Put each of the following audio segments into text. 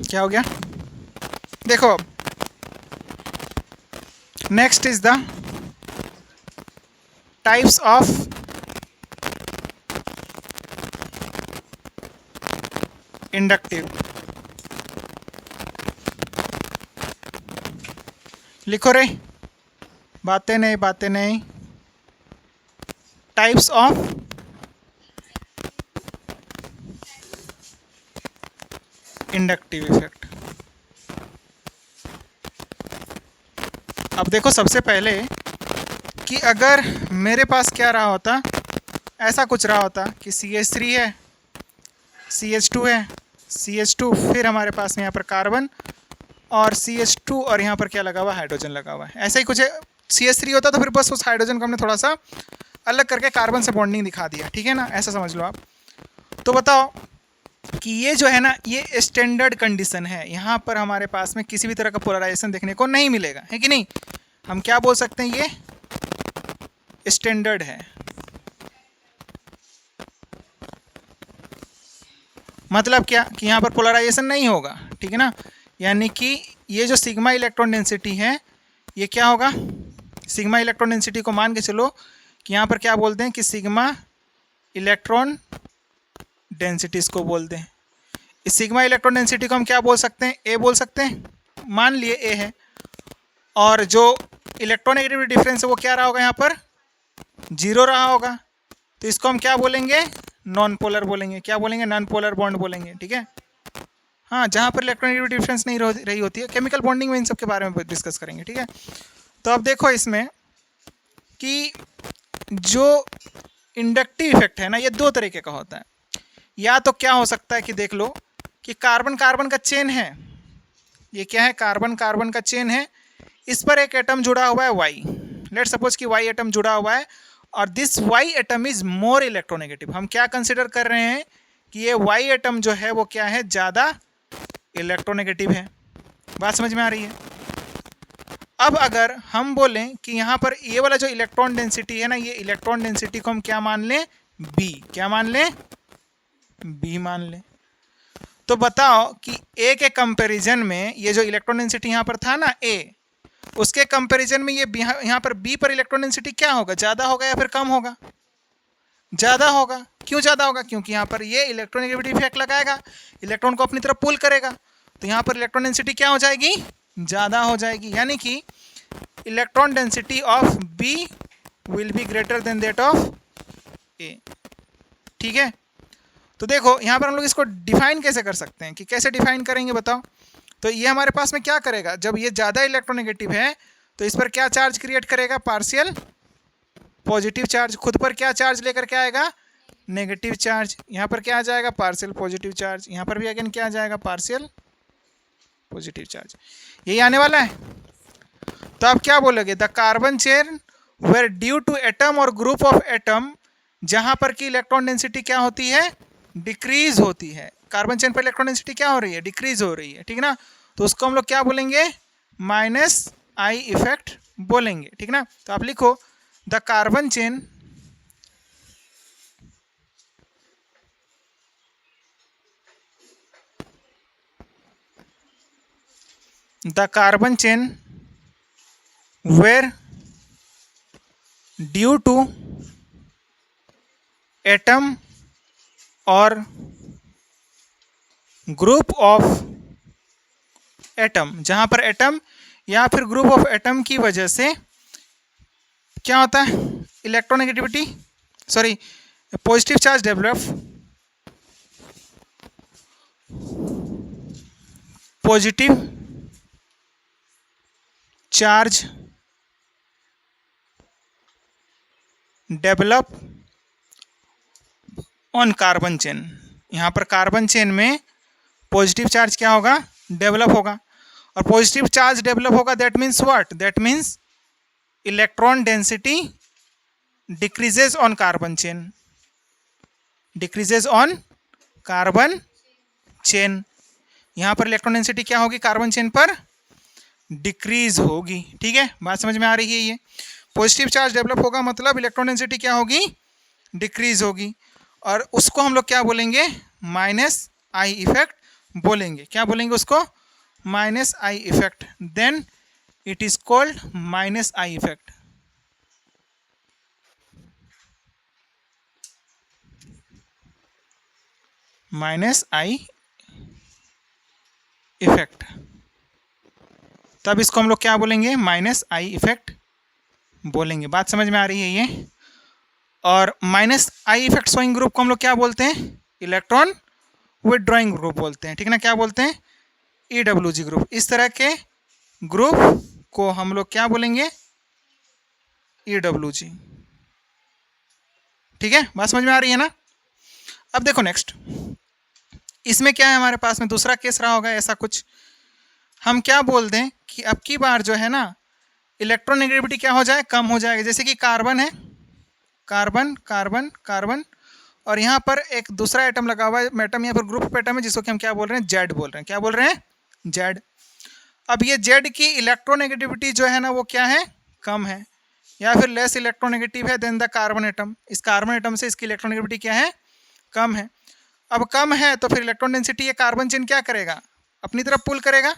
क्या हो गया, देखो अब next is the types of inductive. लिखो रे, बातें नहीं। Types of inductive effect. अब देखो सबसे पहले कि अगर मेरे पास क्या रहा होता, ऐसा कुछ रहा होता कि CH3 है, CH2 है, CH2, फिर हमारे पास में यहाँ पर कार्बन और CH2 और यहाँ पर क्या लगा हुआ, हाइड्रोजन लगा हुआ है। ऐसा ही कुछ है, CH3 होता तो फिर बस उस हाइड्रोजन को हमने थोड़ा सा अलग करके कार्बन से बॉन्डिंग दिखा दिया, ठीक है ना, ऐसा समझ लो आप। तो बताओ कि ये जो है ना, ये स्टैंडर्ड कंडीशन है, यहाँ पर हमारे पास में किसी भी तरह का पोलराइजेशन देखने को नहीं मिलेगा, है कि नहीं। हम क्या बोल सकते हैं, ये स्टैंडर्ड है। मतलब क्या कि यहाँ पर पोलराइजेशन नहीं होगा, ठीक है ना। यानी कि ये जो सिग्मा इलेक्ट्रॉन डेंसिटी है, ये क्या होगा, सिग्मा इलेक्ट्रॉन डेंसिटी को मान के चलो कि यहाँ पर क्या बोलते हैं कि सिग्मा इलेक्ट्रॉन डेंसिटी इसको बोलते हैं। इस सिग्मा इलेक्ट्रॉन डेंसिटी को हम क्या बोल सकते हैं, ए बोल सकते हैं, मान लिए ए है। और जो इलेक्ट्रोनेगेटिविटी डिफरेंस है वो क्या रहा होगा, यहाँ पर 0 रहा होगा। तो इसको हम क्या बोलेंगे, नॉन पोलर बोलेंगे। क्या बोलेंगे, नॉन पोलर बॉन्ड बोलेंगे, ठीक है। हाँ, जहाँ पर इलेक्ट्रोनेगेटिविटी डिफरेंस नहीं रही होती है, केमिकल बॉन्डिंग में इन सब के बारे में डिस्कस करेंगे, ठीक है। तो अब देखो इसमें कि जो इंडक्टिव इफेक्ट है ना, ये 2 तरीके का होता है। या तो क्या हो सकता है कि देख लो कि कार्बन कार्बन का चेन है, ये क्या है, कार्बन कार्बन का चेन है, इस पर एक एटम जुड़ा हुआ है वाई, लेट सपोज कि वाई एटम जुड़ा हुआ है, और this Y atom is more electronegative. हम क्या कंसिडर कर रहे हैं कि ये वाई एटम जो है वो क्या है, ज़्यादा इलेक्ट्रोनेगेटिव है। बात समझ में आ रही है। अब अगर हम बोलें कि यहाँ पर ये वाला जो इलेक्ट्रॉन डेंसिटी है ना, ये इलेक्ट्रॉन डेंसिटी को हम क्या मान लें, बी। क्या मान लें, बी मान लें। तो बताओ कि ए के कंपैरिजन में ये जो इलेक्ट्रॉन डेंसिटी यहाँ पर था ना, ए, उसके कंपैरिजन में ये यहाँ पर बी पर इलेक्ट्रॉन डेंसिटी क्या होगा, ज़्यादा होगा या फिर कम होगा, ज़्यादा होगा। क्यों ज़्यादा होगा, क्योंकि यहाँ पर ये इलेक्ट्रोनेगेटिविटी इफेक्ट लगाएगा, इलेक्ट्रॉन को अपनी तरफ पुल करेगा, तो यहाँ पर इलेक्ट्रॉन डेंसिटी क्या हो जाएगी, ज़्यादा हो जाएगी। यानी कि electron density of B will be greater than that of A, ठीक है। तो देखो यहाँ पर हम लोग इसको डिफाइन कैसे कर सकते हैं, कि कैसे डिफाइन करेंगे बताओ। तो ये हमारे पास में क्या करेगा, जब ये ज़्यादा इलेक्ट्रोनेगेटिव है तो इस पर क्या चार्ज क्रिएट करेगा, पार्शियल पॉजिटिव चार्ज। खुद पर क्या चार्ज लेकर के आएगा, नेगेटिव चार्ज। यहाँ पर क्या आ जाएगा, पार्शियल पॉजिटिव चार्ज। यहाँ पर भी अगेन क्या आ जाएगा, पार्शियल पॉजिटिव चार्ज। यही आने वाला है। तो आप क्या बोलोगे, the carbon chain where due to atom और ग्रुप ऑफ एटम, जहाँ पर की इलेक्ट्रॉन डेंसिटी क्या होती है, डिक्रीज होती है। कार्बन चेन पर इलेक्ट्रॉन डेंसिटी क्या हो रही है, डिक्रीज हो रही है, ठीक ना। तो उसको हम लोग क्या बोलेंगे, माइनस आई इफेक्ट बोलेंगे, ठीक ना। तो आप लिखो the carbon chain where due to atom or group of atom, जहाँ पर एटम या फिर ग्रुप ऑफ एटम की वजह से क्या होता है, electronegativity sorry positive charge develop, positive charge develop on carbon chain. यहाँ पर कार्बन चेन में पॉजिटिव चार्ज क्या होगा, डेवलप होगा। और पॉजिटिव चार्ज डेवलप होगा, that means what, that means electron density decreases on carbon chain, decreases on carbon chain. यहाँ पर इलेक्ट्रॉन डेंसिटी क्या होगी, कार्बन चेन पर डिक्रीज होगी, ठीक है। बात समझ में आ रही है। ये पॉजिटिव चार्ज डेवलप होगा मतलब इलेक्ट्रॉन डेंसिटी क्या होगी, डिक्रीज होगी, और उसको हम लोग क्या बोलेंगे, माइनस आई इफेक्ट बोलेंगे, क्या बोलेंगे उसको, minus I effect, then it is called minus I effect. Minus I effect, तब इसको हम लोग क्या बोलेंगे, माइनस आई इफेक्ट बोलेंगे। बात समझ में आ रही है ये। और minus I effect showing group को हम लोग क्या बोलते हैं, इलेक्ट्रॉन विथड्रॉइंग ग्रुप बोलते हैं, ठीक है ना। क्या बोलते हैं, EWG ग्रुप। इस तरह के ग्रुप को हम लोग क्या बोलेंगे, EWG। ठीक है, बात समझ में आ रही है ना। अब देखो नेक्स्ट, इसमें क्या है हमारे पास में दूसरा केस रहा होगा ऐसा कुछ, हम क्या बोल दें कि अब की बार जो है ना इलेक्ट्रोनेगेटिविटी क्या हो जाए, कम हो जाएगा। जैसे कि कार्बन है, कार्बन कार्बन कार्बन, और यहाँ पर एक दूसरा एटम लगा हुआ है, एटम या फिर ग्रुप ऑफ एटम है, जिसको कि हम क्या बोल रहे हैं, जेड बोल रहे हैं। क्या बोल रहे हैं, जेड। अब ये जेड की इलेक्ट्रोनेगेटिविटी जो है ना वो क्या है, कम है, या फिर लेस इलेक्ट्रोनेगेटिव है देन द कार्बन एटम। इस कार्बन एटम से इसकी इलेक्ट्रोनेगेटिविटी क्या है, कम है। अब कम है तो फिर इलेक्ट्रॉन डेंसिटी ये कार्बन चेन क्या करेगा, अपनी तरफ पुल करेगा।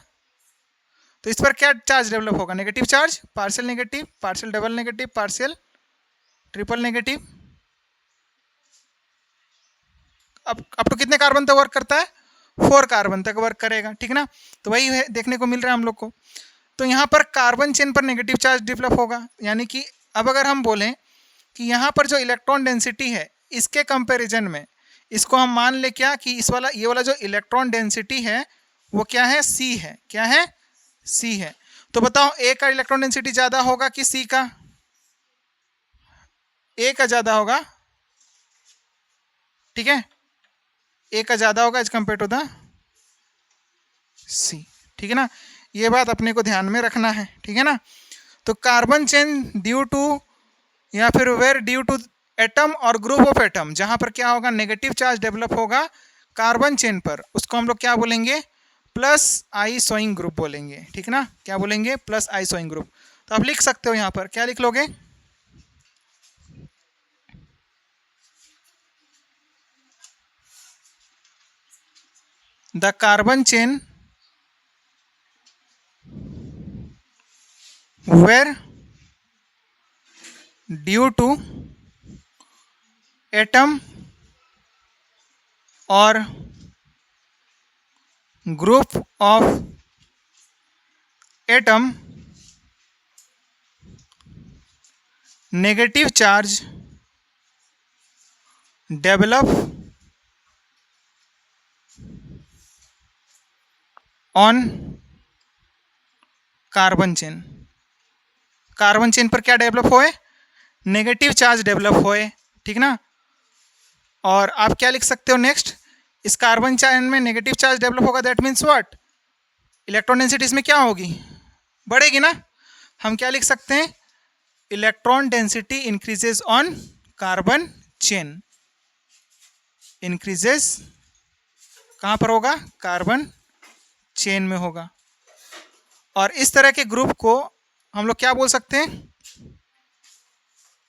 तो इस पर क्या चार्ज डेवलप होगा, negative charge, partial double negative, partial triple negative. अब अप टू कितने कार्बन तक वर्क करता है, 4 कार्बन तक वर्क करेगा, ठीक ना। तो वही है देखने को मिल रहा है हम लोग को। तो यहाँ पर कार्बन चेन पर नेगेटिव चार्ज डेवलप होगा, यानी कि अब अगर हम बोलें कि यहाँ पर जो इलेक्ट्रॉन डेंसिटी है इसके कंपैरिजन में इसको हम मान ले क्या कि इस वाला ये वाला जो इलेक्ट्रॉन डेंसिटी है वो क्या है, सी है। क्या है, सी है। तो बताओ ए का इलेक्ट्रॉन डेंसिटी ज़्यादा होगा कि सी का, ए का ज़्यादा होगा, ठीक है, ए का ज़्यादा होगा एज कम्पेयर टू द सी, ठीक है ना। ये बात अपने को ध्यान में रखना है, ठीक है ना। तो कार्बन चेन ड्यू टू या फिर वेर ड्यू टू एटम और ग्रुप ऑफ एटम, जहाँ पर क्या होगा, नेगेटिव चार्ज डेवलप होगा कार्बन चेन पर, उसको हम लोग क्या बोलेंगे, प्लस आई सोइंग ग्रुप बोलेंगे, ठीक ना। क्या बोलेंगे, प्लस आई सोइंग ग्रुप। तो आप लिख सकते हो यहाँ पर, क्या लिख लोगे, the carbon chain where due to atom और group of atom negative charge develop on carbon chain. Carbon chain पर क्या डेवलप होए, नेगेटिव चार्ज डेवलप होए, ठीक ना। और आप क्या लिख सकते हो नेक्स्ट, इस कार्बन चेन में नेगेटिव चार्ज डेवलप होगा, that means what, electron density इसमें क्या होगी, बढ़ेगी ना। हम क्या लिख सकते हैं, electron density increases on carbon chain, increases कहाँ पर होगा, कार्बन चेन में होगा। और इस तरह के ग्रुप को हम लोग क्या बोल सकते हैं,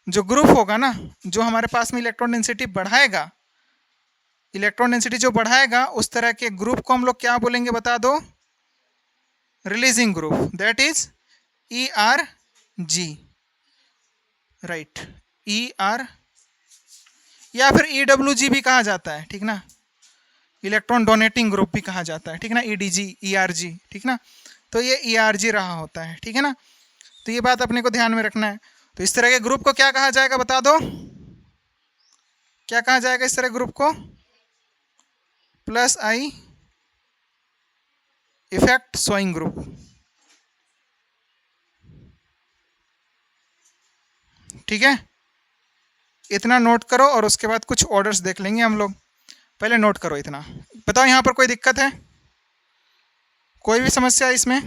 जो ग्रुप होगा ना जो हमारे पास में इलेक्ट्रॉन डेंसिटी बढ़ाएगा, इलेक्ट्रॉन डेंसिटी जो बढ़ाएगा उस तरह के ग्रुप को हम लोग क्या बोलेंगे, बता दो, releasing group, that is ERG, right, ER या फिर EWG भी कहा जाता है, ठीक ना, इलेक्ट्रॉन डोनेटिंग ग्रुप भी कहा जाता है, ठीक ना, EDG ERG, ठीक ना। तो ये ERG रहा होता है, ठीक है ना। तो ये बात अपने को ध्यान में रखना है। तो इस तरह के ग्रुप को क्या कहा जाएगा, बता दो, क्या कहा जाएगा इस तरह ग्रुप को, plus I effect showing group, ठीक है। इतना नोट करो और उसके बाद कुछ ऑर्डर्स देख लेंगे हम लोग, पहले नोट करो इतना। बताओ यहाँ पर कोई दिक्कत है, कोई भी समस्या इसमें,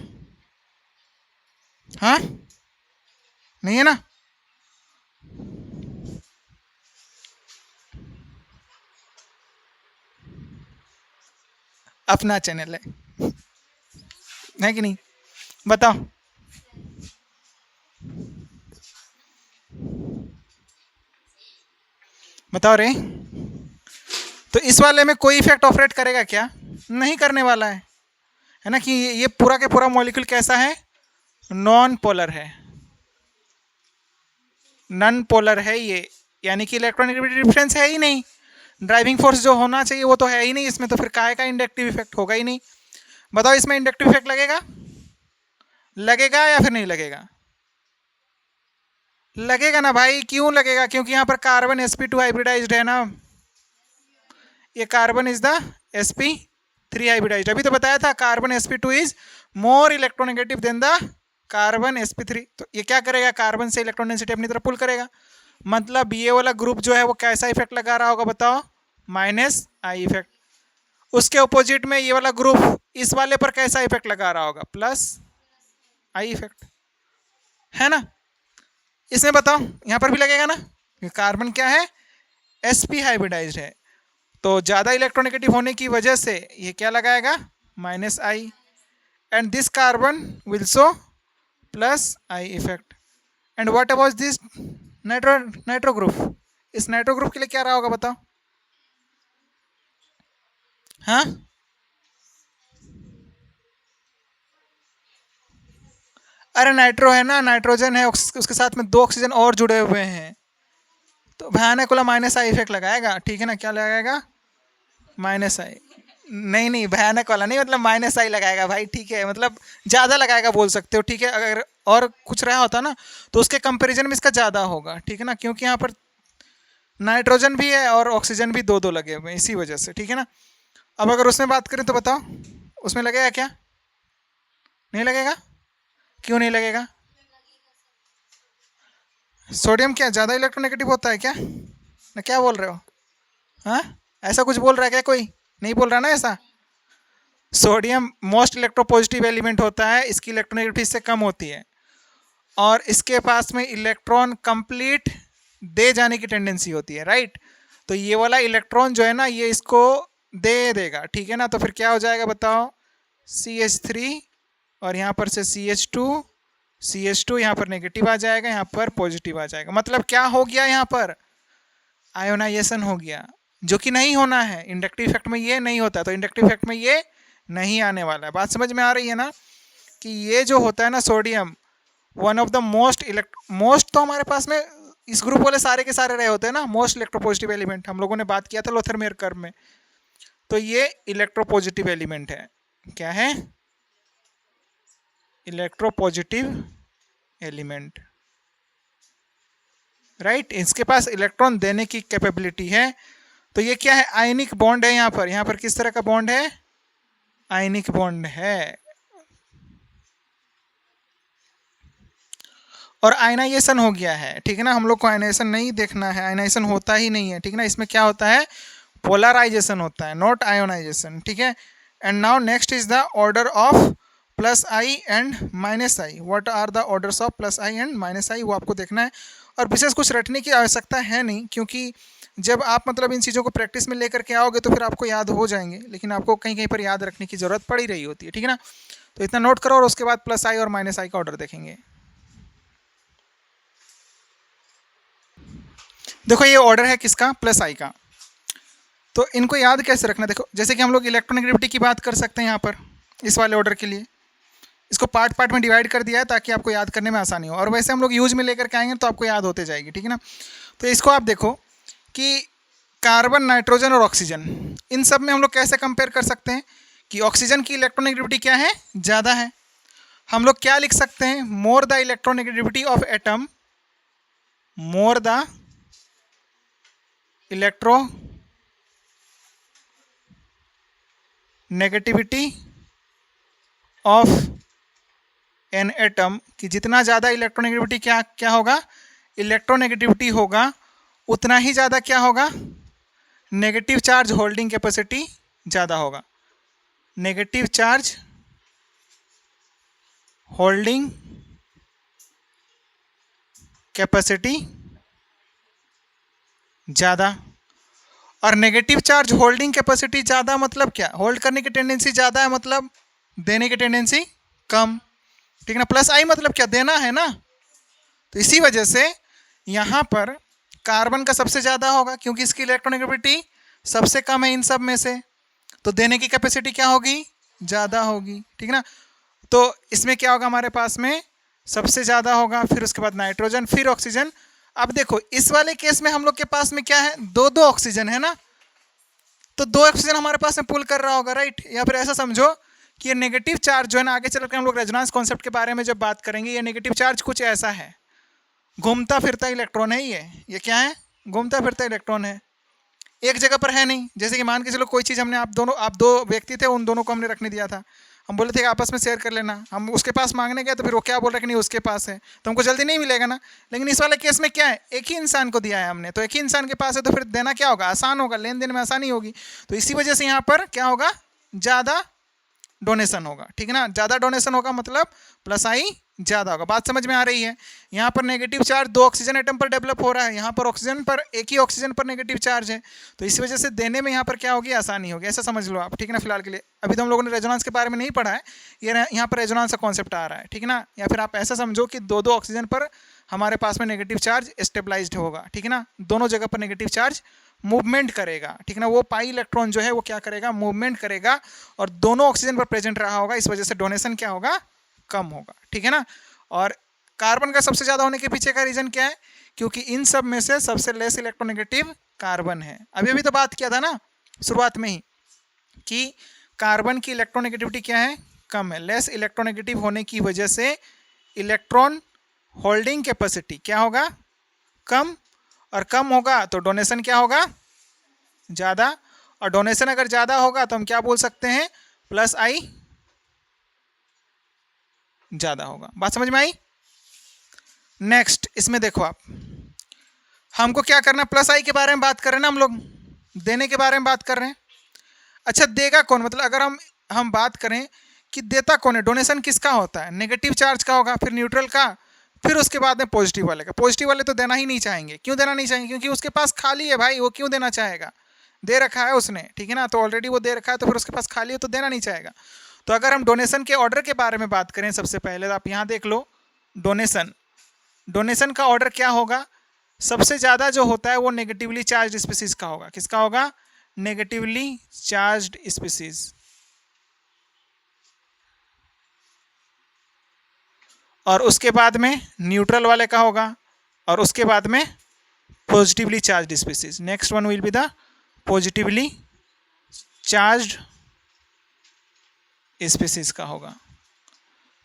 हाँ नहीं है ना। अपना चैनल है कि नहीं, बताओ। बताओ रे, तो इस वाले में कोई इफेक्ट ऑपरेट करेगा क्या, नहीं करने वाला है ना, कि ये पूरा के पूरा मॉलिक्यूल कैसा है, नॉन पोलर है, नॉन पोलर है ये, यानी कि इलेक्ट्रोनेगेटिविटी डिफरेंस है ही नहीं। ड्राइविंग फोर्स जो होना चाहिए वो तो है ही नहीं इसमें, तो फिर काहे का इंडक्टिव इफेक्ट होगा ही नहीं। बताओ इसमें इंडक्टिव इफेक्ट लगेगा, लगेगा या फिर नहीं लगेगा? लगेगा ना भाई, क्यों लगेगा? क्योंकि यहाँ पर कार्बन sp2 हाइब्रिडाइज्ड है ना, ये carbon is the sp3 hybridised. अभी तो बताया था carbon sp2 is more electronegative than the carbon sp3। तो ये क्या करेगा, कार्बन से इलेक्ट्रॉन डेंसिटी अपनी तरफ पुल करेगा, मतलब ये वाला ग्रुप जो है वो कैसा इफेक्ट लगा रहा होगा बताओ, माइनस आई इफेक्ट। उसके अपोजिट में ये वाला ग्रुप इस वाले पर कैसा इफेक्ट लगा रहा होगा, प्लस आई इफेक्ट, है ना। इसमें बताओ यहाँ पर भी लगेगा ना, कार्बन क्या है, sp हाइब्रिडाइज्ड है, तो ज़्यादा इलेक्ट्रोनेगेटिव होने की वजह से ये क्या लगाएगा, minus I, and this carbon will show plus I effect. And what about this nitro group, इस नाइट्रो ग्रुप के लिए क्या रहा होगा बताओ, हाँ अरे नाइट्रो है ना, नाइट्रोजन है, उसके साथ में 2 ऑक्सीजन और जुड़े हुए हैं, तो भयानक वाला माइनस आई इफेक्ट लगाएगा, ठीक है ना। क्या लगाएगा, माइनस आई, नहीं भयानक वाला नहीं, मतलब माइनस आई लगाएगा भाई, ठीक है, मतलब ज़्यादा लगाएगा बोल सकते हो, ठीक है। अगर और कुछ रहा होता ना तो उसके कंपैरिजन में इसका ज़्यादा होगा, ठीक है ना, क्योंकि यहाँ पर नाइट्रोजन भी है और ऑक्सीजन भी 2 लगे हुए हैं इसी वजह से, ठीक है ना। अब अगर उसमें बात करें तो बताओ उसमें लगेगा क्या, नहीं लगेगा, क्यों नहीं लगेगा? सोडियम क्या ज़्यादा इलेक्ट्रोनेगेटिव होता है क्या, ना क्या बोल रहे हो, हाँ ऐसा कुछ बोल रहा है क्या कोई, नहीं बोल रहा ना ऐसा। सोडियम मोस्ट इलेक्ट्रोपॉजिटिव एलिमेंट होता है, इसकी इलेक्ट्रोनेगेटिविटी इससे कम होती है, और इसके पास में इलेक्ट्रॉन कंप्लीट दे जाने की टेंडेंसी होती है, राइट। तो ये वाला इलेक्ट्रॉन जो है ना ये इसको दे देगा, ठीक है ना। तो फिर क्या हो जाएगा बताओ, CH3 और यहाँ पर से CH2 यहाँ पर नेगेटिव आ जाएगा, यहाँ पर पॉजिटिव आ जाएगा, मतलब क्या हो गया, यहाँ पर आयोनाइजेशन हो गया, जो कि नहीं होना है। इंडक्टिव इफेक्ट में ये नहीं होता, तो इंडक्टिव इफेक्ट में ये नहीं आने वाला है। बात समझ में आ रही है ना, कि ये जो होता है ना sodium, one of the most तो हमारे पास में इस ग्रुप वाले सारे के सारे रहे होते हैं ना, मोस्ट इलेक्ट्रोपॉजिटिव एलिमेंट, हम लोगों ने बात किया था लोथरमेयर कर्व में। तो ये इलेक्ट्रोपॉजिटिव एलिमेंट है, क्या है, इलेक्ट्रोपॉजिटिव एलिमेंट, राइट। इसके पास इलेक्ट्रॉन देने की कैपेबिलिटी है। तो ये क्या है, आयनिक बॉन्ड है, यहाँ पर किस तरह का बॉन्ड है, आयनिक बॉन्ड है, और आयनाइजेशन हो गया है, ठीक है ना। हम लोग को आयनाइजेशन नहीं देखना है, आयनाइजेशन होता ही नहीं है, ठीक है ना। इसमें क्या होता है, पोलराइजेशन होता है, नॉट आयोनाइजेशन, ठीक है। And now next is the order of plus I and minus I. What are the orders of plus I and minus I, वो आपको देखना है, और विशेष कुछ रटने की आवश्यकता है नहीं, क्योंकि जब आप मतलब इन चीज़ों को प्रैक्टिस में लेकर के आओगे तो फिर आपको याद हो जाएंगे, लेकिन आपको कहीं कहीं पर याद रखने की ज़रूरत पड़ ही रही होती है, ठीक है ना। तो इतना नोट करो, और उसके बाद प्लस आई और माइनस आई का ऑर्डर देखेंगे। देखो ये ऑर्डर है किसका, प्लस आई का। तो इनको याद कैसे रखना, देखो जैसे कि हम लोग इलेक्ट्रोनेगेटिविटी की बात कर सकते हैं यहाँ पर, इस वाले ऑर्डर के लिए इसको पार्ट पार्ट में डिवाइड कर दिया है ताकि आपको याद करने में आसानी हो, और वैसे हम लोग यूज में लेकर के आएंगे तो आपको याद होते जाएगी, ठीक है ना। तो इसको आप देखो कि कार्बन, नाइट्रोजन और ऑक्सीजन, इन सब में हम लोग कैसे कंपेयर कर सकते हैं कि ऑक्सीजन की इलेक्ट्रोनेगेटिविटी क्या है, ज़्यादा है। हम लोग क्या लिख सकते हैं, more the electronegativity of atom, more the electronegativity of an atom, कि जितना ज़्यादा इलेक्ट्रोनेगेटिविटी क्या होगा, इलेक्ट्रोनेगेटिविटी होगा, उतना ही ज़्यादा क्या होगा, नेगेटिव चार्ज होल्डिंग कैपेसिटी ज़्यादा होगा, नेगेटिव चार्ज होल्डिंग कैपेसिटी ज़्यादा। और नेगेटिव चार्ज होल्डिंग कैपेसिटी ज़्यादा मतलब क्या, होल्ड करने की टेंडेंसी ज़्यादा है, मतलब देने की टेंडेंसी कम, ठीक है ना। प्लस आई मतलब क्या, देना है ना। तो इसी वजह से यहाँ पर कार्बन का सबसे ज़्यादा होगा, क्योंकि इसकी इलेक्ट्रोनेगेटिविटी सबसे कम है इन सब में से। तो देने की कैपेसिटी क्या होगी, ज़्यादा होगी, ठीक है ना। तो इसमें क्या होगा, हमारे पास में सबसे ज़्यादा होगा, फिर उसके बाद नाइट्रोजन, फिर ऑक्सीजन। अब देखो इस वाले केस में हम लोग के पास में क्या है, दो दो ऑक्सीजन है ना, तो दो ऑक्सीजन हमारे पास में पुल कर रहा होगा, राइट। या फिर ऐसा समझो कि ये नेगेटिव चार्ज जो है ना, आगे चलकर हम लोग रेजोनेंस कॉन्सेप्ट के बारे में जब बात करेंगे, ये नेगेटिव चार्ज कुछ ऐसा है, घूमता फिरता इलेक्ट्रॉन है ये क्या है, घूमता फिरता इलेक्ट्रॉन है, एक जगह पर है नहीं। जैसे कि मान के चलो कोई चीज़ हमने आप दो व्यक्ति थे, उन दोनों को हमने रखने दिया था, हम बोले थे कि आपस में शेयर कर लेना, हम उसके पास मांगने गए तो फिर वो क्या बोल रहा है कि नहीं उसके पास है, तो हमको जल्दी नहीं मिलेगा ना। लेकिन इस वाले केस में क्या है, एक ही इंसान को दिया है हमने, तो एक ही इंसान के पास है, तो फिर देना क्या होगा, आसान होगा, लेन देन में आसानी होगी। तो इसी वजह से यहाँ पर क्या होगा, ज़्यादा डोनेशन होगा, ठीक है ना। ज़्यादा डोनेशन होगा मतलब प्लस आई ज़्यादा होगा। बात समझ में आ रही है। यहाँ पर नेगेटिव चार्ज दो ऑक्सीजन एटम पर डेवलप हो रहा है, यहाँ पर ऑक्सीजन पर एक ही ऑक्सीजन पर नेगेटिव चार्ज है, तो इस वजह से देने में यहाँ पर क्या होगी, आसानी होगी, ऐसा समझ लो आप, ठीक है ना। फिलहाल के लिए अभी तो हम लोगों ने रेजोनेंस के बारे में नहीं पढ़ा है, ये यहाँ पर रेजोनेंस का कॉन्सेप्ट आ रहा है, ठीक है ना। या फिर आप ऐसा समझो कि दो दो ऑक्सीजन पर हमारे पास में नेगेटिव चार्ज स्टेबलाइज्ड होगा, ठीक है ना, दोनों जगह पर नेगेटिव चार्ज मूवमेंट करेगा, ठीक है ना। वो पाई इलेक्ट्रॉन जो है वो क्या करेगा, मूवमेंट करेगा, और दोनों ऑक्सीजन पर प्रेजेंट रहा होगा, इस वजह से डोनेशन क्या होगा, कम होगा, ठीक है ना। और कार्बन का सबसे ज़्यादा होने के पीछे का रीज़न क्या है, क्योंकि इन सब में से सबसे लेस इलेक्ट्रोनेगेटिव कार्बन है। अभी अभी तो बात किया था ना शुरुआत में ही कि कार्बन की इलेक्ट्रोनेगेटिविटी क्या है, कम है। लेस इलेक्ट्रोनेगेटिव होने की वजह से इलेक्ट्रॉन होल्डिंग कैपेसिटी क्या होगा, कम, और कम होगा तो डोनेशन क्या होगा, ज़्यादा, और डोनेशन अगर ज़्यादा होगा तो हम क्या बोल सकते हैं, प्लस आई ज़्यादा होगा। बात समझ में आई। नेक्स्ट इसमें देखो आप, हमको क्या करना है, प्लस आई के बारे में बात कर रहे हैं ना हम लोग, देने के बारे में बात कर रहे हैं। अच्छा देगा कौन, मतलब अगर हम बात करें कि देता कौन है, डोनेशन किसका होता है, नेगेटिव चार्ज का होगा, फिर न्यूट्रल का, फिर उसके बाद में पॉजिटिव वाले का। पॉजिटिव वाले तो देना ही नहीं चाहेंगे, क्यों देना नहीं चाहेंगे, क्योंकि उसके पास खाली है भाई, वो क्यों देना चाहेगा, दे रखा है उसने, ठीक है ना, तो ऑलरेडी वो दे रखा है, तो फिर उसके पास खाली हो तो देना नहीं चाहेगा। तो अगर हम डोनेशन के ऑर्डर के बारे में बात करें, सबसे पहले तो आप यहाँ देख लो, डोनेशन का ऑर्डर क्या होगा, सबसे ज़्यादा जो होता है वो नेगेटिवली चार्ज स्पीसीज का होगा। किसका होगा, नेगेटिवली चार्ज्ड स्पीसीज। और उसके बाद में न्यूट्रल वाले का होगा, और उसके बाद में positively charged species. Next one will be the positively charged species का होगा।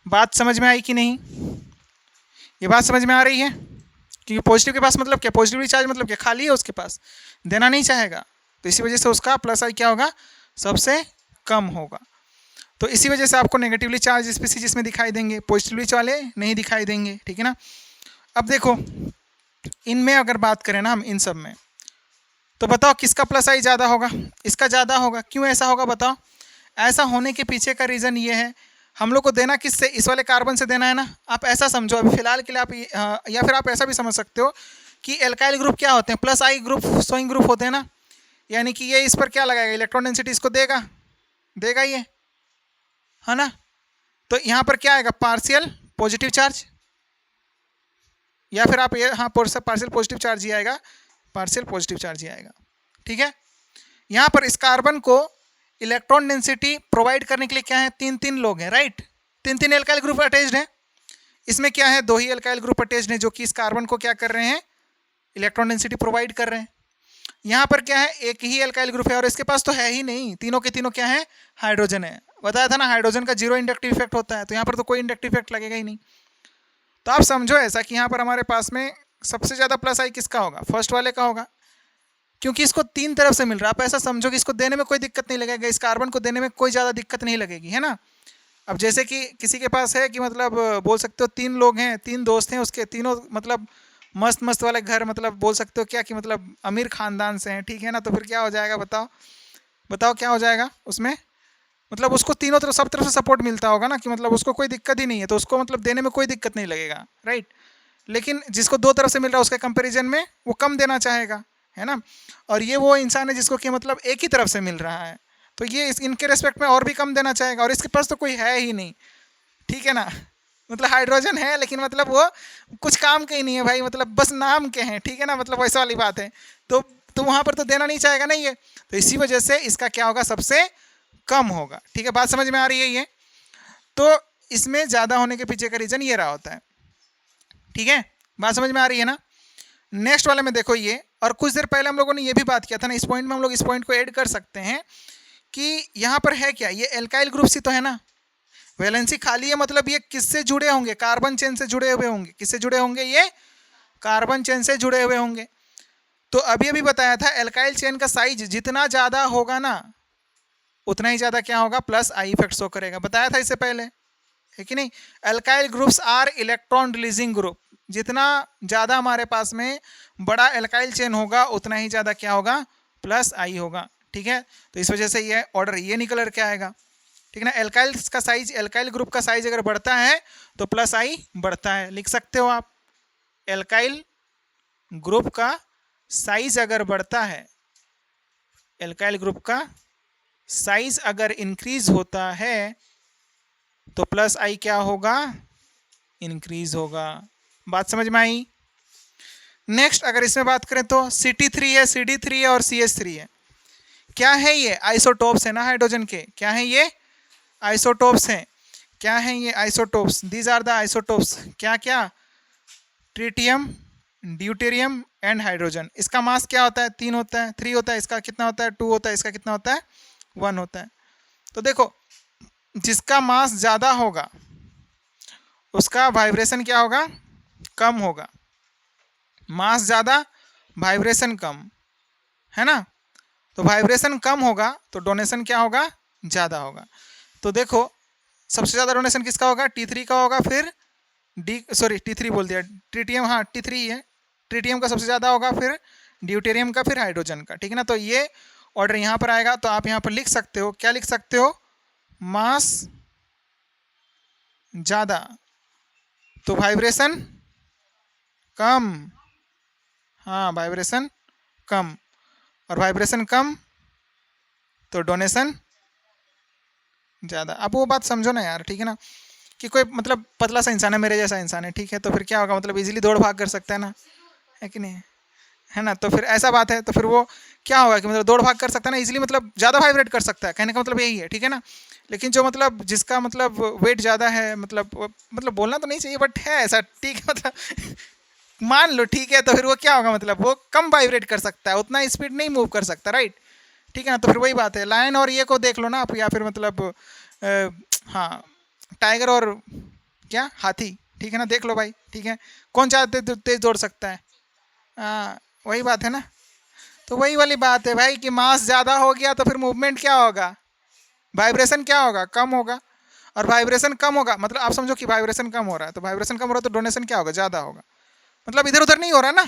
बात समझ में आई कि नहीं, ये बात समझ में आ रही है। क्योंकि पॉजिटिव के पास मतलब क्या, पॉजिटिवली चार्ज मतलब क्या, खाली है उसके पास, देना नहीं चाहेगा, तो इसी वजह से उसका प्लस आई क्या होगा, सबसे कम होगा। तो इसी वजह से आपको नेगेटिवली चार्ज स्पीसीज इसमें दिखाई देंगे, पॉजिटिवली वाले नहीं दिखाई देंगे, ठीक है ना। अब देखो इनमें अगर बात करें ना हम, इन सब में, तो बताओ किसका प्लस आई ज़्यादा होगा, इसका ज़्यादा होगा। क्यों ऐसा होगा बताओ। ऐसा होने के पीछे का रीज़न ये है, हम लोग को देना किससे, इस वाले कार्बन से देना है ना। आप ऐसा समझो अभी फिलहाल के लिए आप, या फिर आप ऐसा भी समझ सकते हो कि एल्काइल ग्रुप क्या होते हैं, प्लस आई ग्रुप सोइंग ग्रुप होते हैं ना, यानी कि ये इस पर क्या लगाएगा, इलेक्ट्रॉन डेंसिटी इसको देगा ये, है ना। तो यहाँ पर क्या आएगा, पार्शियल पॉजिटिव चार्ज, या फिर आप ये, हाँ पार्शियल पॉजिटिव चार्ज ही आएगा, पार्शियल पॉजिटिव चार्ज ही आएगा, ठीक है। यहाँ पर इस कार्बन को इलेक्ट्रॉन डेंसिटी प्रोवाइड करने के लिए क्या है, तीन लोग हैं, राइट, तीन एल्काइल ग्रुप अटैच्ड हैं। इसमें क्या है, दो ही एल्काइल ग्रुप अटैच्ड हैं जो कि इस कार्बन को क्या कर रहे हैं, इलेक्ट्रॉन डेंसिटी प्रोवाइड कर रहे हैं। यहाँ पर क्या है, एक ही एल्काइल ग्रुप है, और इसके पास तो है ही नहीं, तीनों के तीनों क्या है, हाइड्रोजन है। बताया था ना हाइड्रोजन का जीरो इंडक्टिव इफेक्ट होता है, तो यहाँ पर तो कोई इंडक्टिव इफेक्ट लगेगा ही नहीं। तो आप समझो ऐसा कि यहाँ पर हमारे पास में सबसे ज़्यादा प्लस आई किसका होगा, फर्स्ट वाले का होगा, क्योंकि इसको तीन तरफ से मिल रहा है। आप ऐसा समझो कि इसको देने में कोई दिक्कत नहीं लगेगा, इस कार्बन को देने में कोई ज़्यादा दिक्कत नहीं लगेगी, है ना। अब जैसे कि किसी के पास है कि मतलब बोल सकते हो तीन लोग हैं, तीन दोस्त हैं, उसके तीनों मतलब मस्त वाले घर, मतलब बोल सकते हो क्या कि मतलब अमीर ख़ानदान से हैं, ठीक है ना। तो फिर क्या हो जाएगा, बताओ क्या हो जाएगा उसमें, मतलब उसको तीनों तरफ सब तरफ से सपोर्ट मिलता होगा ना, कि मतलब उसको कोई दिक्कत ही नहीं है, तो उसको मतलब देने में कोई दिक्कत नहीं लगेगा, राइट। लेकिन जिसको दो तरफ से मिल रहा है उसके कंपेरिजन में वो कम देना चाहेगा, है ना। और ये वो इंसान है जिसको कि मतलब एक ही तरफ से मिल रहा है, तो ये इनके रेस्पेक्ट में और भी कम देना चाहेगा, और इसके पास तो कोई है ही नहीं, ठीक है ना। मतलब हाइड्रोजन है लेकिन मतलब वो कुछ काम के ही नहीं है भाई, मतलब बस नाम के हैं, ठीक है ना, मतलब वैसा वाली बात है। तो वहाँ पर तो देना नहीं चाहेगा ना ये, तो इसी वजह से इसका क्या होगा, सबसे कम होगा। ठीक है, बात समझ में आ रही है ये? तो इसमें ज़्यादा होने के पीछे का रीज़न ये रहा होता है। ठीक है, बात समझ में आ रही है ना? नेक्स्ट वाले में देखो ये, और कुछ देर पहले हम लोगों ने ये भी बात किया था ना, इस पॉइंट में हम लोग इस पॉइंट को ऐड कर सकते हैं कि यहाँ पर है क्या, ये एल्काइल ग्रुप ही तो है ना, वैलेंसी खाली है, मतलब ये किससे जुड़े होंगे, कार्बन चेन से जुड़े हुए होंगे। किससे जुड़े होंगे? ये कार्बन चेन से जुड़े हुए होंगे। तो अभी अभी बताया था एल्काइल चेन का साइज जितना ज़्यादा होगा ना, उतना ही ज़्यादा क्या होगा, प्लस आई इफेक्ट शो करेगा। बताया था इससे पहले, है कि नहीं? Alkyl groups are electron releasing group. जितना ज़्यादा हमारे पास में बड़ा एल्काइल चेन होगा, उतना ही ज़्यादा क्या होगा, प्लस आई होगा। ठीक है, तो इस वजह से ये ऑर्डर ये निकल कर के आएगा। ठीक है ना, एल्काइल का साइज, एल्काइल ग्रुप का साइज अगर बढ़ता है तो प्लस आई बढ़ता है। लिख सकते हो आप, एल्काइल ग्रुप का साइज अगर बढ़ता है, एल्काइल ग्रुप का साइज अगर इंक्रीज होता है तो प्लस आई क्या होगा, इंक्रीज होगा। बात समझ में आई? नेक्स्ट अगर इसमें बात करें तो Ct3 है, CD3 है और CH3 है। क्या है ये? आइसोटोप्स है ना हाइड्रोजन के। क्या है ये? आइसोटोप्स हैं। क्या है ये? Isotopes. These are the isotopes. क्या क्या? Tritium, deuterium and hydrogen. इसका मास क्या होता है? 3 होता है, 3 होता है। इसका कितना होता है? 2 होता है। इसका कितना होता है? 1 होता है। तो देखो, जिसका मास ज़्यादा होगा उसका वाइब्रेशन क्या होगा, कम होगा। मास ज़्यादा, वाइब्रेशन कम, है ना? तो वाइब्रेशन कम होगा तो डोनेशन क्या होगा, ज़्यादा होगा। तो देखो, सबसे ज़्यादा डोनेशन किसका होगा? T3 का होगा, फिर T3 बोल दिया, ट्रिटियम, हाँ T3 ही है। ट्रिटियम का सबसे ज़्यादा होगा, फिर ड्यूटेरियम का, फिर हाइड्रोजन का। ठीक है ना, तो ये ऑर्डर यहाँ पर आएगा। तो आप यहाँ पर लिख सकते हो, क्या लिख सकते हो? मास ज़्यादा तो वाइब्रेशन कम, हाँ वाइब्रेशन कम, और वाइब्रेशन कम तो डोनेशन ज़्यादा। अब वो बात समझो ना यार, ठीक है ना, कि कोई मतलब पतला सा इंसान है, मेरे जैसा इंसान है, ठीक है, तो फिर क्या होगा, मतलब इजीली दौड़ भाग कर सकता है ना, है कि नहीं, है ना? तो फिर ऐसा बात है, तो फिर वो क्या होगा कि मतलब दौड़ भाग कर सकता है ना इजीली, मतलब ज़्यादा वाइब्रेट कर सकता है, कहने का मतलब यही है। ठीक है ना, लेकिन जो मतलब जिसका मतलब वेट ज़्यादा है, मतलब बोलना तो नहीं चाहिए बट है ऐसा, ठीक है, मतलब मान लो, ठीक है, तो फिर वो क्या होगा, मतलब वो कम वाइब्रेट कर सकता है, उतना स्पीड नहीं मूव कर सकता, राइट? ठीक है ना, तो फिर वही बात है, लायन और ये को देख लो ना आप, या फिर मतलब हाँ टाइगर और क्या, हाथी, ठीक है ना, देख लो भाई, ठीक है, कौन ज़्यादा तेज दौड़ सकता है? हाँ वही बात है ना। तो वही वाली बात है भाई कि मास ज़्यादा हो गया तो फिर मूवमेंट क्या होगा, वाइब्रेशन क्या होगा, कम होगा। और वाइब्रेशन कम होगा मतलब आप समझो कि वाइब्रेशन कम हो रहा है, तो वाइब्रेशन कम हो रहा है तो डोनेशन क्या होगा, ज़्यादा होगा। मतलब इधर उधर नहीं हो रहा है ना,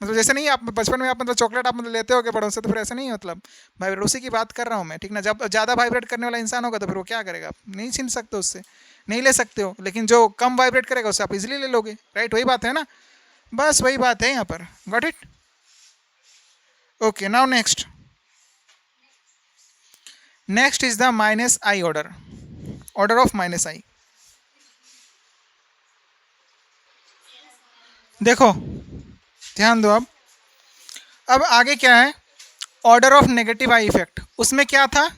मतलब जैसे नहीं आप बचपन में आप मतलब चॉकलेट आप मतलब लेते हो बड़ों से, तो फिर ऐसा नहीं है, मतलब वाइब्रेट उसी की बात कर रहा हूँ मैं, ठीक ना। जब ज़्यादा वाइब्रेट करने वाला इंसान होगा तो फिर वो क्या करेगा, आप नहीं छीन सकते उससे, नहीं ले सकते हो, लेकिन जो कम वाइब्रेट करेगा उससे आप इजीली ले लोगे, राइट? वही बात है ना, बस वही बात है यहाँ पर, got it? Okay, now next is the minus I order, order of minus I. देखो ध्यान दो, अब आगे क्या है, order of negative I effect. उसमें क्या था,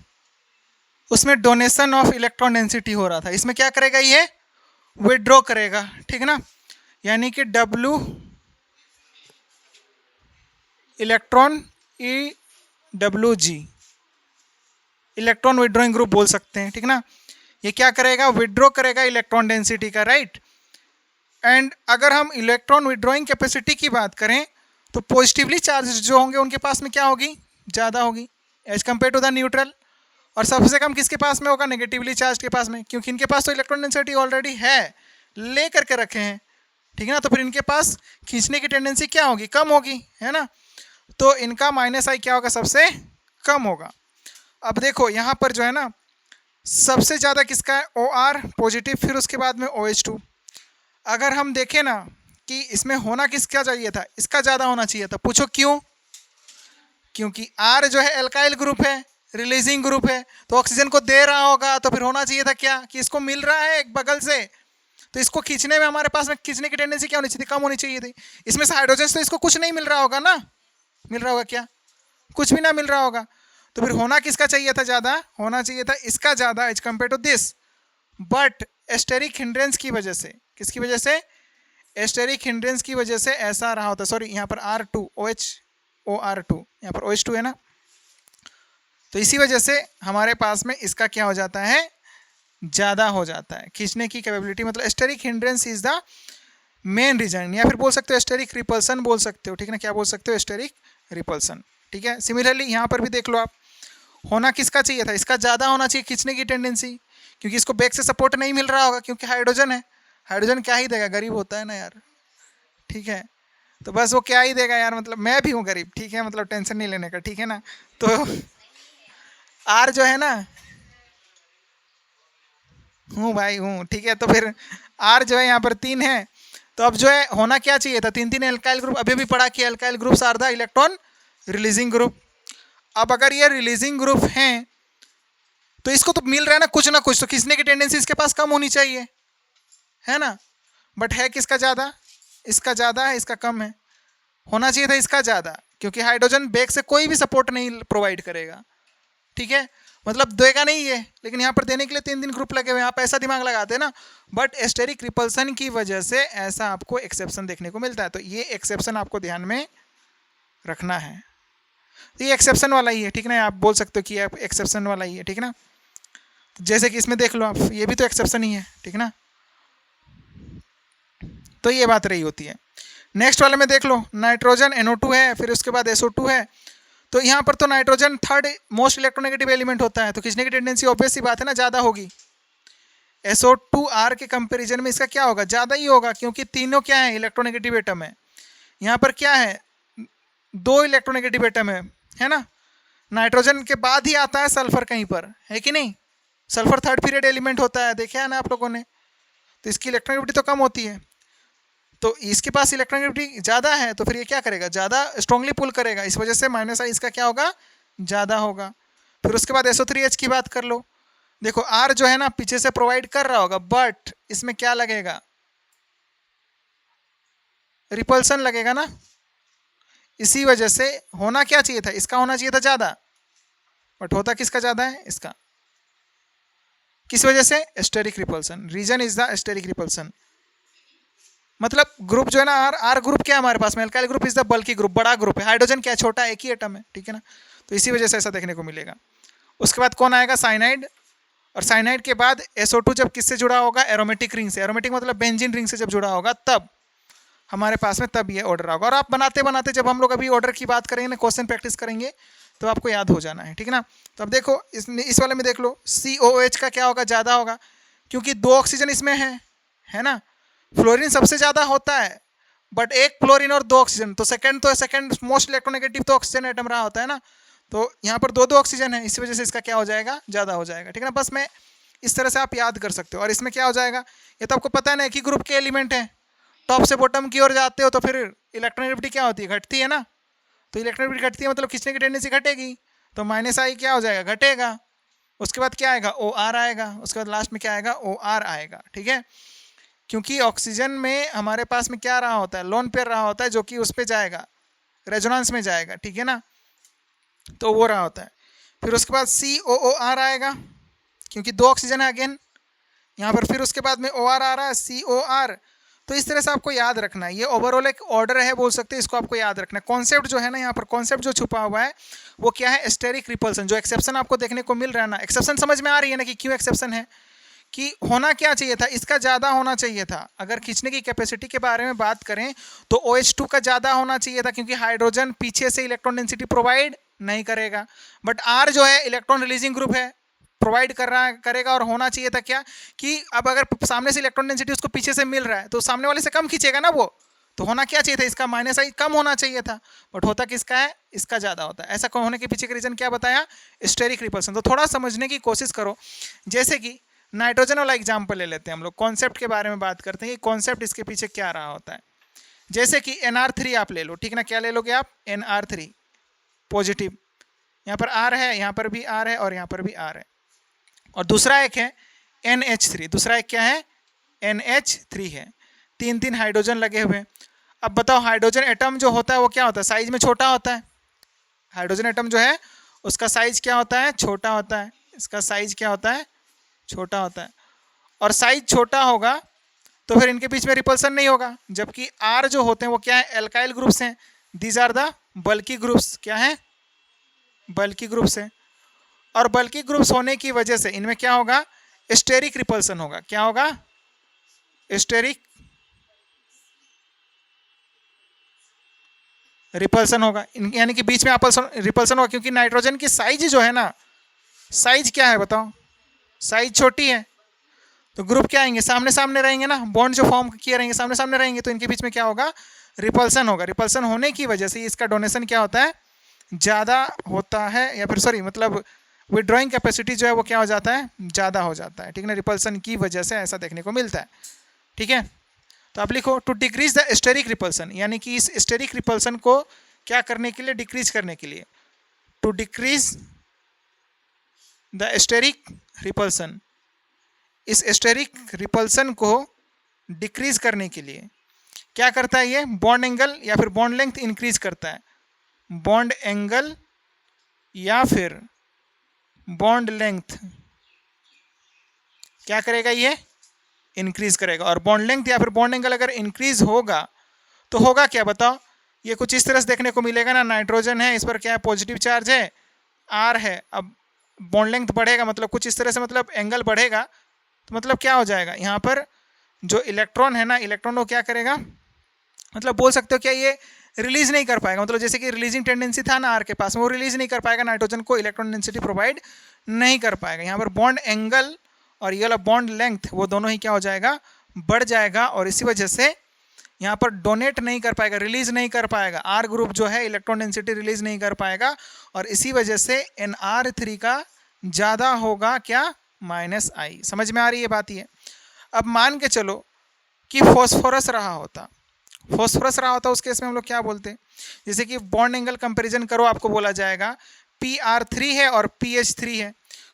उसमें डोनेशन ऑफ इलेक्ट्रॉन डेंसिटी हो रहा था, इसमें क्या करेगा, ये विड्रॉ करेगा, ठीक है ना, यानी कि W electron EWG, electron withdrawing group बोल सकते हैं, ठीक है ना। ये क्या करेगा, विड्रॉ करेगा इलेक्ट्रॉन डेंसिटी का, राइट? एंड अगर हम इलेक्ट्रॉन विड्रॉइंग कैपेसिटी की बात करें तो पॉजिटिवली चार्ज जो होंगे उनके पास में क्या होगी, ज़्यादा होगी as compare to the neutral. और सबसे कम किसके पास में होगा, नेगेटिवली चार्ज के पास में, क्योंकि इनके पास तो इलेक्ट्रॉन डेंसिटी ऑलरेडी है, ले करके रखे हैं, ठीक है ना, तो फिर इनके पास खींचने की टेंडेंसी क्या होगी, कम होगी, है ना। तो इनका माइनस आई क्या होगा, सबसे कम होगा। अब देखो यहाँ पर जो है ना, सबसे ज़्यादा किसका है, OR पॉजिटिव, फिर उसके बाद में OH2। अगर हम देखें ना कि इसमें होना किसका चाहिए था, इसका ज़्यादा होना चाहिए था, पूछो क्यों? क्योंकि R जो है एल्काइल ग्रुप है, रिलीजिंग ग्रुप है, तो ऑक्सीजन को दे रहा होगा, तो फिर होना चाहिए था क्या, कि इसको मिल रहा है एक बगल से, तो इसको खींचने में हमारे पास में खींचने की टेंडेंसी क्या होनी चाहिए थी, कम होनी चाहिए थी। इसमें से हाइड्रोजन तो इसको कुछ नहीं मिल रहा होगा ना, मिल रहा होगा क्या, कुछ भी ना मिल रहा होगा, तो फिर होना किसका चाहिए था ज़्यादा, होना चाहिए था इसका ज़्यादा as compare to this, but steric hindrance की वजह से, किसकी वजह से, एस्टेरिक हिंड्रेंस की वजह से ऐसा रहा होता, सॉरी यहाँ पर R2 OR2 यहाँ पर OH2 है ना, तो इसी वजह से हमारे पास में इसका क्या हो जाता है, ज़्यादा हो जाता है खींचने की कैपेबिलिटी, मतलब steric hindrance is the main reason, या फिर बोल सकते हो एस्टेरिक रिपल्सन बोल सकते हो, ठीक है ना, क्या बोल सकते हो, एस्टेरिक रिपल्सन, ठीक है। सिमिलरली यहाँ पर भी देख लो आप, होना किसका चाहिए था, इसका ज़्यादा होना चाहिए खींचने की टेंडेंसी, क्योंकि इसको बैक से सपोर्ट नहीं मिल रहा होगा, क्योंकि हाइड्रोजन है, हाइड्रोजन क्या ही देगा, गरीब होता है ना यार, ठीक है, तो बस वो क्या ही देगा यार, मतलब मैं भी हूँ गरीब, ठीक है, मतलब टेंशन नहीं लेने का, ठीक है ना। तो आर जो है ना, हूँ भाई हूँ, ठीक है, तो फिर आर जो है यहाँ पर 3 है, तो अब जो है होना क्या चाहिए था, 3 एल्काइल ग्रुप, अभी भी पढ़ा कि alkyl groups are the electron releasing group. अब अगर ये रिलीजिंग ग्रुप हैं तो इसको तो मिल रहा है ना कुछ, तो खींचने की टेंडेंसी इसके पास कम होनी चाहिए, है ना, बट है किसका ज़्यादा, इसका ज़्यादा है, इसका कम है, होना चाहिए था इसका ज़्यादा, क्योंकि हाइड्रोजन बैक से कोई भी सपोर्ट नहीं प्रोवाइड करेगा, ठीक है, मतलब देगा नहीं है, लेकिन यहाँ पर देने के लिए 3 ग्रुप लगे हुए हैं, आप ऐसा दिमाग लगाते हैं ना, बट एस्टेरिक रिपल्सन की वजह से ऐसा आपको एक्सेप्शन देखने को मिलता है, तो ये एक्सेप्शन आपको ध्यान में रखना है, तो ये एक्सेप्शन वाला ही है, ठीक ना, आप बोल सकते हो कि ये एक्सेप्शन वाला ही है, ठीक ना, जैसे कि इसमें देख लो आप, ये भी तो एक्सेप्शन ही है, ठीक ना, तो ये बात रही होती है। नेक्स्ट वाले में देख लो, नाइट्रोजन NO2 है, फिर उसके बाद SO2 है, तो यहाँ पर तो nitrogen third most electronegative element होता है, तो खींचने की टेंडेंसी ऑब्वियस सी बात है ना, ज़्यादा होगी, SO2R के कंपैरिजन में इसका क्या होगा, ज़्यादा ही होगा, क्योंकि तीनों क्या है, इलेक्ट्रोनेगेटिव एटम है, यहाँ पर क्या है, 2 इलेक्ट्रोनेगेटिव एटम है ना, नाइट्रोजन के बाद ही आता है सल्फर कहीं पर, है कि नहीं, सल्फर थर्ड पीरियड एलिमेंट होता है, देखा है ना आप लोगों ने, तो इसकी इलेक्ट्रोनेगेटिविटी तो कम होती है, तो इसके पास इलेक्ट्रोनेगेटिविटी ज़्यादा है, तो फिर ये क्या करेगा, ज़्यादा स्ट्रांगली पुल करेगा, इस वजह से माइनस आई इसका क्या होगा, ज़्यादा होगा। फिर उसके बाद SO3H की बात कर लो, देखो R जो है ना पीछे से प्रोवाइड कर रहा होगा, बट इसमें क्या लगेगा, रिपल्सन लगेगा ना, इसी वजह से होना क्या चाहिए था, इसका होना चाहिए था ज़्यादा, बट होता किसका ज़्यादा है, इसका, किस वजह से, steric repulsion, reason is the steric repulsion, मतलब ग्रुप जो है ना आर ग्रुप क्या है हमारे पास में, alkyl group is the bulky group, बड़ा ग्रुप है, हाइड्रोजन क्या छोटा एक ही एटम है, ठीक है ना, तो इसी वजह से ऐसा देखने को मिलेगा। उसके बाद कौन आएगा, साइनाइड, और साइनाइड के बाद SO2 जब किससे जुड़ा होगा, एरोमेटिक रिंग से, एरोमेटिक मतलब बेंजीन रिंग से जब जुड़ा होगा तब हमारे पास में तब ये ऑर्डर होगा, और आप बनाते बनाते जब हम लोग अभी ऑर्डर की बात करेंगे ना, क्वेश्चन प्रैक्टिस करेंगे तो आपको याद हो जाना है, ठीक है ना। तो अब देखो इस वाले में देख लो, COOH का क्या होगा, ज़्यादा होगा, क्योंकि 2 ऑक्सीजन इसमें है ना, फ्लोरीन सबसे ज़्यादा होता है, बट एक फ्लोरीन और 2 ऑक्सीजन, तो सेकंड मोस्ट इलेक्ट्रोनेगेटिव तो ऑक्सीजन एटम रहा होता है ना, तो यहाँ पर 2 ऑक्सीजन है, इसी वजह से इसका क्या हो जाएगा, ज़्यादा हो जाएगा, ठीक है ना, बस मैं इस तरह से आप याद कर सकते हो। और इसमें क्या हो जाएगा, ये तो आपको पता है ना, एक ही ग्रुप के एलिमेंट हैं, टॉप से बॉटम की ओर जाते हो तो फिर इलेक्ट्रोनेगेटिविटी क्या होती है, घटती है ना, तो इलेक्ट्रोनेगेटिविटी घटती है मतलब खींचने की टेंडेंसी घटेगी, तो माइनस आई क्या हो जाएगा, घटेगा, उसके बाद क्या आएगा, OR आएगा, उसके बाद लास्ट में क्या आएगा, OR आएगा, ठीक है, क्योंकि ऑक्सीजन में हमारे पास में क्या रहा होता है, लोन पेयर रहा होता है, जो कि उस पर जाएगा, रेजोनेंस में जाएगा, ठीक है ना, तो वो रहा होता है। फिर उसके बाद COOR आएगा, क्योंकि 2 ऑक्सीजन है अगेन यहाँ पर, फिर उसके बाद में OR आ रहा है, COR, तो इस तरह से आपको याद रखना है, ये ओवरऑल एक ऑर्डर है बोल सकते हैं, इसको आपको याद रखना है। कॉन्सेप्ट जो है ना यहाँ पर, कॉन्सेप्ट जो छुपा हुआ है वो क्या है, एस्टेरिक रिपल्सन, जो एक्सेप्शन आपको देखने को मिल रहा है ना, एक्सेप्शन समझ में आ रही है ना कि क्यों एक्सेप्शन है, कि होना क्या चाहिए था, इसका ज़्यादा होना चाहिए था, अगर खींचने की कैपेसिटी के बारे में बात करें तो OH2 का ज़्यादा होना चाहिए था, क्योंकि हाइड्रोजन पीछे से इलेक्ट्रॉन डेंसिटी प्रोवाइड नहीं करेगा, बट R जो है इलेक्ट्रॉन रिलीजिंग ग्रुप है, प्रोवाइड कर रहा करेगा, और होना चाहिए था क्या, कि अब अगर सामने से इलेक्ट्रॉन डेंसिटी उसको पीछे से मिल रहा है तो सामने वाले से कम खींचेगा ना वो, तो होना क्या चाहिए था, इसका माइनस आई कम होना चाहिए था, बट होता किसका है, इसका ज़्यादा होता है। ऐसा होने के पीछे का रीज़न क्या बताया, स्टेरिक रिपल्सन। तो थोड़ा समझने की कोशिश करो, जैसे कि नाइट्रोजन वाला एग्जाम्पल ले लेते हैं हम लोग, कॉन्सेप्ट के बारे में बात करते हैं कि कॉन्सेप्ट इसके पीछे क्या रहा होता है। जैसे कि NR3 आप ले लो, ठीक ना, क्या ले लोगे आप, NR3 पॉजिटिव, यहाँ पर R है, यहाँ पर भी R है, और यहाँ पर भी R है, और दूसरा एक है NH3, दूसरा एक क्या है, NH3 है, 3 हाइड्रोजन लगे हुए। अब बताओ हाइड्रोजन एटम जो होता है वो क्या होता है, साइज में छोटा होता है, हाइड्रोजन एटम जो है उसका साइज क्या होता है, छोटा होता है। इसका साइज क्या होता है, छोटा होता है। और साइज छोटा होगा तो फिर इनके बीच में रिपल्सन नहीं होगा। जबकि आर जो होते हैं वो क्या है, एल्काइल ग्रुप्स हैं। These are the bulky groups, क्या है, बल्की ग्रुप्स है। और बल्की ग्रुप्स होने की वजह से इनमें क्या होगा, स्टेरिक रिपल्सन होगा। क्या होगा, स्टेरिक रिपल्सन होगा। यानी कि बीच में आपल्सन रिपल्सन होगा, क्योंकि नाइट्रोजन की साइज जो है ना, साइज क्या है बताओ, साइज छोटी है। तो ग्रुप क्या आएंगे, सामने सामने रहेंगे ना, बॉन्ड जो फॉर्म किए रहेंगे सामने सामने रहेंगे, तो इनके बीच में क्या होगा, रिपल्सन होगा। रिपल्सन होने की वजह से इसका डोनेशन क्या होता है, ज़्यादा होता है, या फिर सॉरी मतलब विड्रॉइंग कैपेसिटी जो है वो क्या हो जाता है, ज़्यादा हो जाता है। ठीक है ना, रिपल्सन की वजह से ऐसा देखने को मिलता है। ठीक है, तो आप लिखो to decrease the steric repulsion, यानी कि इस स्टेरिक रिपल्सन को क्या करने के लिए, डिक्रीज करने के लिए। To decrease the steric repulsion, इस स्टेरिक रिपल्सन को डिक्रीज करने के लिए क्या करता है ये, बॉन्ड एंगल या फिर बॉन्ड लेंथ इंक्रीज करता है। बॉन्ड एंगल या फिर बॉन्ड लेंथ क्या करेगा, ये इंक्रीज करेगा। और बॉन्ड लेंथ या फिर बॉन्ड एंगल अगर इंक्रीज होगा तो होगा क्या बताओ, ये कुछ इस तरह से देखने को मिलेगा ना, नाइट्रोजन है, इस पर क्या है, पॉजिटिव चार्ज है, आर है। अब बॉन्ड लेंथ बढ़ेगा मतलब कुछ इस तरह से, मतलब एंगल बढ़ेगा, तो मतलब क्या हो जाएगा, यहाँ पर जो इलेक्ट्रॉन है ना, इलेक्ट्रॉन को क्या करेगा, मतलब बोल सकते हो क्या, ये रिलीज नहीं कर पाएगा। मतलब जैसे कि रिलीजिंग टेंडेंसी था ना आर के पास में, वो रिलीज नहीं कर पाएगा, नाइट्रोजन को इलेक्ट्रॉन डेंसिटी प्रोवाइड नहीं कर पाएगा। यहाँ पर बॉन्ड एंगल और ये वाला बॉन्ड लेंथ वो दोनों ही क्या हो जाएगा, बढ़ जाएगा। और इसी वजह से यहाँ पर डोनेट नहीं कर पाएगा, रिलीज नहीं कर पाएगा, आर ग्रुप जो है इलेक्ट्रॉन डेंसिटी रिलीज नहीं कर पाएगा। और इसी वजह से NR3 का ज़्यादा होगा क्या, -I। समझ में आ रही है बात ये। अब मान के चलो कि फॉस्फोरस रहा होता, फॉस्फोरस रहा होता, उस केस में हम लोग क्या बोलते हैं, जैसे कि बॉन्ड एंगल कंपैरिजन करो, आपको बोला जाएगा PR3 है और PH3 है।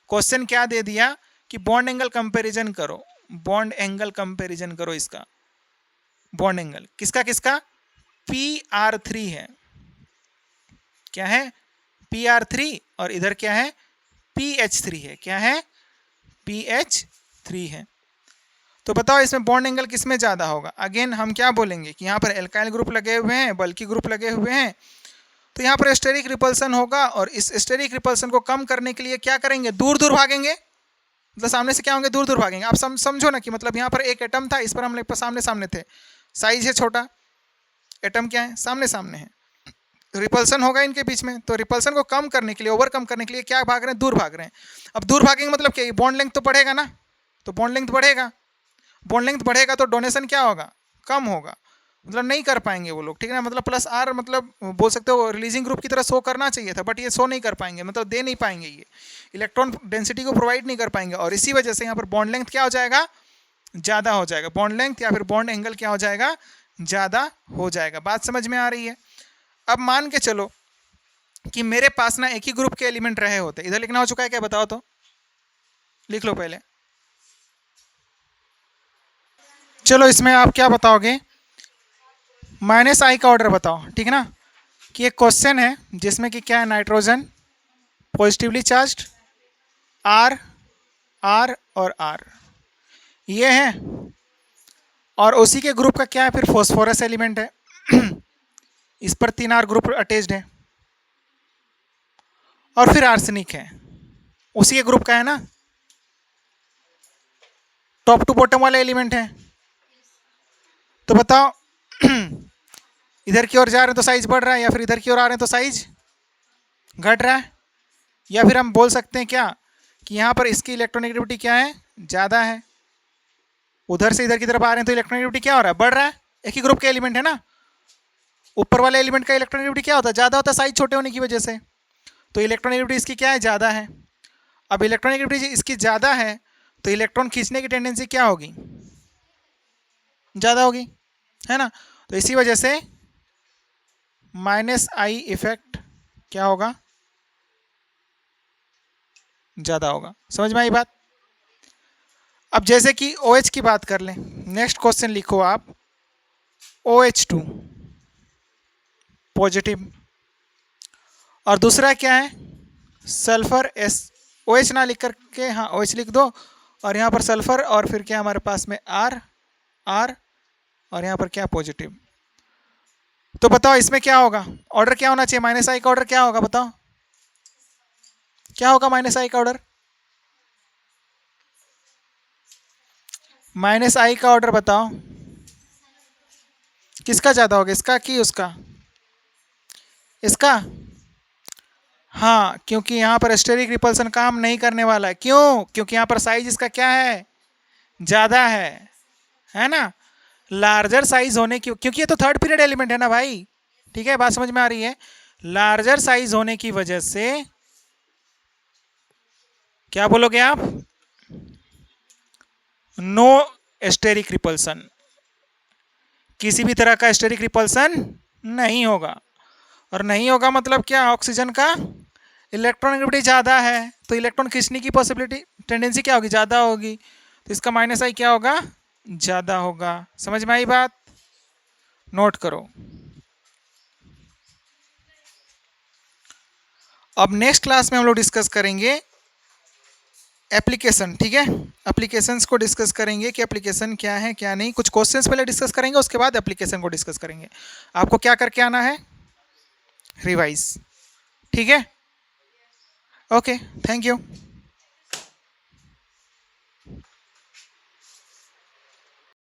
क्वेश्चन क्या दे दिया कि बॉन्ड एंगल कंपैरिजन करो, बॉन्ड एंगल कंपैरिजन करो, इसका बॉन्ड एंगल किसका किसका, PR3 है, क्या है, PR3, और इधर क्या है, PH3 है, क्या है, PH3 है। तो बताओ इसमें बॉन्ड एंगल किस में ज़्यादा होगा। अगेन हम क्या बोलेंगे कि यहाँ पर एल्काइल ग्रुप लगे हुए हैं, बल्की ग्रुप लगे हुए हैं, तो यहाँ पर स्टेरिक रिपल्सन होगा। और इस स्टेरिक रिपल्सन को कम करने के लिए क्या करेंगे, दूर दूर भागेंगे, मतलब सामने से क्या होंगे, दूर दूर भागेंगे। आप समझो ना कि मतलब यहाँ पर एक एटम था, इस पर हम लोग सामने सामने थे, साइज है छोटा, एटम क्या है, सामने सामने है, रिपल्सन होगा इनके बीच में। तो रिपल्सन को कम करने के लिए, ओवरकम करने के लिए क्या भाग रहे हैं, दूर भाग रहे हैं। अब दूर भागेंगे मतलब क्या, बॉन्ड लेंथ तो बढ़ेगा ना, तो बॉन्ड लेंथ बढ़ेगा, बॉन्ड लेंथ बढ़ेगा तो डोनेशन क्या होगा, कम होगा, मतलब नहीं कर पाएंगे वो लोग। ठीक है ना, मतलब +R, मतलब बोल सकते हो रिलीजिंग ग्रुप की तरह शो करना चाहिए था, बट ये शो नहीं कर पाएंगे, मतलब दे नहीं पाएंगे, ये इलेक्ट्रॉन डेंसिटी को प्रोवाइड नहीं कर पाएंगे। और इसी वजह से यहाँ पर बॉन्ड लेंथ क्या हो जाएगा, ज़्यादा हो जाएगा, बॉन्ड लेंथ या फिर बॉन्ड एंगल क्या हो जाएगा, ज़्यादा हो जाएगा। बात समझ में आ रही है। अब मान के चलो कि मेरे पास ना एक ही ग्रुप के एलिमेंट रहे होते, इधर लिखना हो चुका है क्या, बताओ तो, लिख लो पहले। चलो इसमें आप क्या बताओगे, -I का ऑर्डर बताओ। ठीक है ना, कि एक क्वेश्चन है जिसमें कि क्या है, nitrogen positively charged, R R और R ये है, और उसी के ग्रुप का क्या है फिर, फॉस्फोरस एलिमेंट है इस पर 3R ग्रुप अटैच्ड है, और फिर आर्सेनिक है, उसी के ग्रुप का है ना, टॉप टू बॉटम वाला एलिमेंट है। तो बताओ इधर की ओर जा रहे हैं तो साइज बढ़ रहा है, या फिर इधर की ओर आ रहे हैं तो साइज घट रहा है। या फिर हम बोल सकते हैं क्या कि यहाँ पर इसकी इलेक्ट्रोनेगेटिविटी क्या है, ज़्यादा है, उधर से इधर की तरफ आ रहे हैं तो इलेक्ट्रोनेगेटिविटी क्या हो रहा है, बढ़ रहा है। एक ही ग्रुप के एलिमेंट है ना, ऊपर वाले एलिमेंट का इलेक्ट्रोनेगेटिविटी क्या होता है, ज़्यादा होता है, साइज छोटे होने की वजह से, तो इलेक्ट्रोनेगेटिविटी इसकी क्या है, ज़्यादा है। अब इलेक्ट्रोनेगेटिविटी इसकी ज़्यादा है तो इलेक्ट्रॉन खींचने की टेंडेंसी क्या होगी, ज़्यादा होगी, है ना। तो इसी वजह से -I इफेक्ट क्या होगा, ज़्यादा होगा। समझ में आई बात। अब जैसे कि OH की बात कर लें, नेक्स्ट क्वेश्चन लिखो आप, OH2 पॉजिटिव, और दूसरा क्या है सल्फर एस ओ एच ना लिख करके, हाँ ओ एच लिख दो, और यहाँ पर सल्फर, और फिर क्या हमारे पास में आर, आर, और यहाँ पर क्या पॉजिटिव। तो बताओ इसमें क्या होगा, ऑर्डर क्या होना चाहिए, माइनस आई का ऑर्डर क्या होगा बताओ, क्या होगा माइनस आई का ऑर्डर, माइनस आई का ऑर्डर बताओ किसका ज़्यादा होगा, इसका कि उसका, इसका। हाँ क्योंकि यहाँ पर स्टेरिक रिपल्सन काम नहीं करने वाला है, क्यों, क्योंकि यहाँ पर साइज इसका क्या है, ज़्यादा है ना। लार्जर साइज होने की, क्योंकि ये तो थर्ड पीरियड एलिमेंट है ना भाई, ठीक है, बात समझ में आ रही है। लार्जर साइज होने की वजह से क्या बोलोगे आप, नो स्टेरिक रिपल्सन, किसी भी तरह का स्टेरिक रिपल्सन नहीं होगा। और नहीं होगा मतलब क्या, ऑक्सीजन का इलेक्ट्रॉन नेगेटिविटी ज़्यादा है, तो इलेक्ट्रॉन खींचने की पॉसिबिलिटी, टेंडेंसी क्या होगी, ज़्यादा होगी, तो इसका माइनस आई क्या होगा, ज़्यादा होगा। समझ में आई बात, नोट करो। अब नेक्स्ट क्लास में हम लोग डिस्कस करेंगे एप्लीकेशन, ठीक है, एप्लीकेशंस को डिस्कस करेंगे कि एप्लीकेशन क्या है क्या नहीं, कुछ क्वेश्चंस पहले डिस्कस करेंगे, उसके बाद एप्लीकेशन को डिस्कस करेंगे। आपको क्या करके आना है, रिवाइज, ठीक है, ओके, थैंक यू।